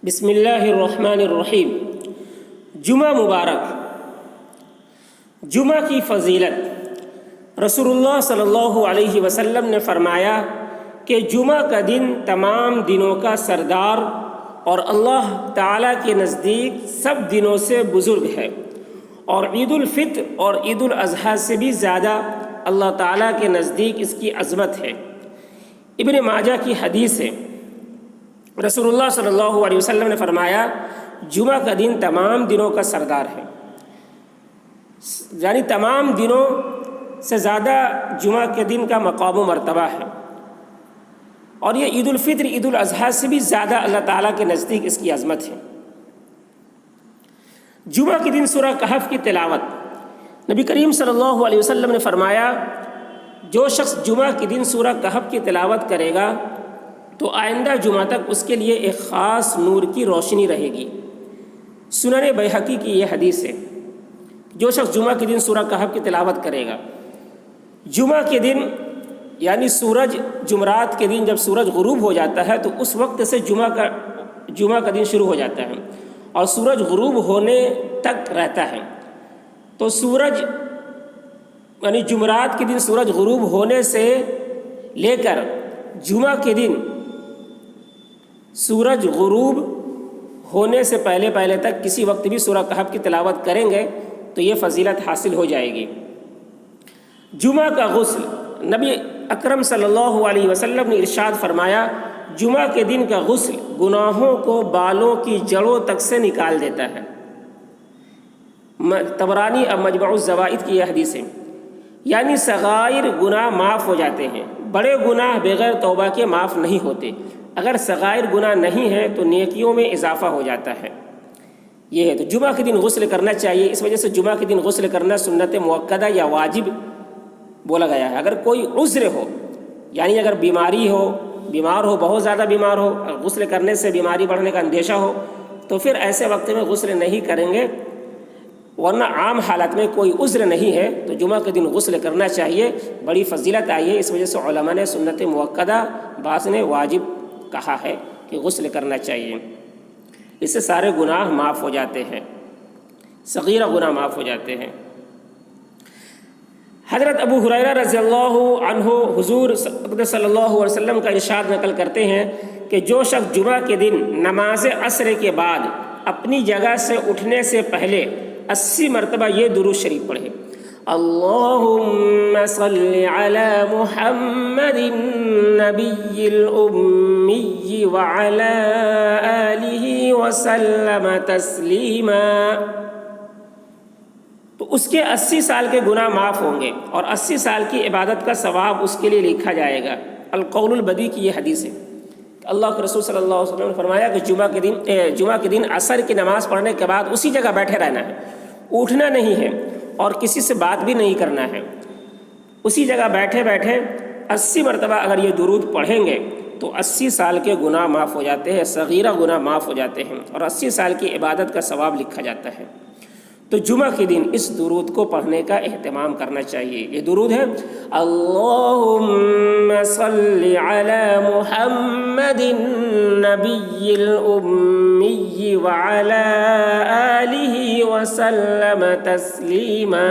بسم اللہ الرحمن الرحیم۔ جمعہ مبارک۔ جمعہ کی فضیلت، رسول اللہ صلی اللہ علیہ وسلم نے فرمایا کہ جمعہ کا دن تمام دنوں کا سردار اور اللہ تعالیٰ کے نزدیک سب دنوں سے بزرگ ہے، اور عید الفطر اور عید الاضحیٰ سے بھی زیادہ اللہ تعالیٰ کے نزدیک اس کی عظمت ہے۔ ابن ماجہ کی حدیث ہے، رسول اللہ صلی اللہ علیہ وسلم نے فرمایا جمعہ کا دن تمام دنوں کا سردار ہے، یعنی تمام دنوں سے زیادہ جمعہ کے دن کا مقام و مرتبہ ہے، اور یہ عید الفطر عید الاضحیٰ سے بھی زیادہ اللہ تعالیٰ کے نزدیک اس کی عظمت ہے۔ جمعہ کے دن سورہ کہف کی تلاوت، نبی کریم صلی اللہ علیہ وسلم نے فرمایا جو شخص جمعہ کے دن سورہ کہف کی تلاوت کرے گا تو آئندہ جمعہ تک اس کے لیے ایک خاص نور کی روشنی رہے گی۔ سنن بیہقی کی یہ حدیث ہے، جو شخص جمعہ کے دن سورہ کہف کی تلاوت کرے گا، جمعہ کے دن یعنی جمعرات کے دن جب سورج غروب ہو جاتا ہے تو اس وقت سے جمعہ کا دن شروع ہو جاتا ہے اور سورج غروب ہونے تک رہتا ہے۔ تو یعنی جمعرات کے دن سورج غروب ہونے سے لے کر جمعہ کے دن سورج غروب ہونے سے پہلے تک کسی وقت بھی سورہ کہف کی تلاوت کریں گے تو یہ فضیلت حاصل ہو جائے گی۔ جمعہ کا غسل، نبی اکرم صلی اللہ علیہ وسلم نے ارشاد فرمایا جمعہ کے دن کا غسل گناہوں کو بالوں کی جڑوں تک سے نکال دیتا ہے۔ طبرانی مجمع الزوائد کی یہ حدیث ہے، یعنی صغائر گناہ معاف ہو جاتے ہیں، بڑے گناہ بغیر توبہ کے معاف نہیں ہوتے۔ اگر صغائر گناہ نہیں ہیں تو نیکیوں میں اضافہ ہو جاتا ہے۔ یہ ہے تو جمعہ کے دن غسل کرنا چاہیے، اس وجہ سے جمعہ کے دن غسل کرنا سنت مؤکدہ یا واجب بولا گیا ہے۔ اگر کوئی عذر ہو، یعنی اگر بیمار ہو بہت زیادہ بیمار ہو، غسل کرنے سے بیماری بڑھنے کا اندیشہ ہو تو پھر ایسے وقت میں غسل نہیں کریں گے، ورنہ عام حالت میں کوئی عذر نہیں ہے تو جمعہ کے دن غسل کرنا چاہیے۔ بڑی فضیلت آئی ہے، اس وجہ سے علماء نے سنت مؤکدہ، بعض نے واجب کہا ہے کہ غسل کرنا چاہیے۔ اس سے سارے گناہ معاف ہو جاتے ہیں، صغیرہ گناہ معاف ہو جاتے ہیں۔ حضرت ابو ہریرہ رضی اللہ عنہ حضور صلی اللہ علیہ وسلم کا ارشاد نقل کرتے ہیں کہ جو شخص جمعہ کے دن نماز عصر کے بعد اپنی جگہ سے اٹھنے سے پہلے 80 مرتبہ یہ درود شریف پڑھے، اللہم صلی علی محمد النبی الامی وعلی آلہ وسلم تسلیما، تو اس کے 80 سال کے گناہ معاف ہوں گے اور 80 سال کی عبادت کا ثواب اس کے لیے لکھا جائے گا۔ القول البدی کی یہ حدیث ہے، اللہ کے رسول صلی اللہ علیہ وسلم نے فرمایا کہ جمعہ کے دن عصر کی نماز پڑھنے کے بعد اسی جگہ بیٹھے رہنا ہے، اٹھنا نہیں ہے اور کسی سے بات بھی نہیں کرنا ہے۔ اسی جگہ بیٹھے 80 مرتبہ اگر یہ درود پڑھیں گے تو 80 سال کے گناہ معاف ہو جاتے ہیں، صغیرہ گناہ معاف ہو جاتے ہیں اور 80 سال کی عبادت کا ثواب لکھا جاتا ہے۔ تو جمعہ کے دن اس درود کو پڑھنے کا اہتمام کرنا چاہیے۔ یہ درود ہے، اللہم صلی علی محمد النبی الامی وعلی آلہ وسلم تسلیما۔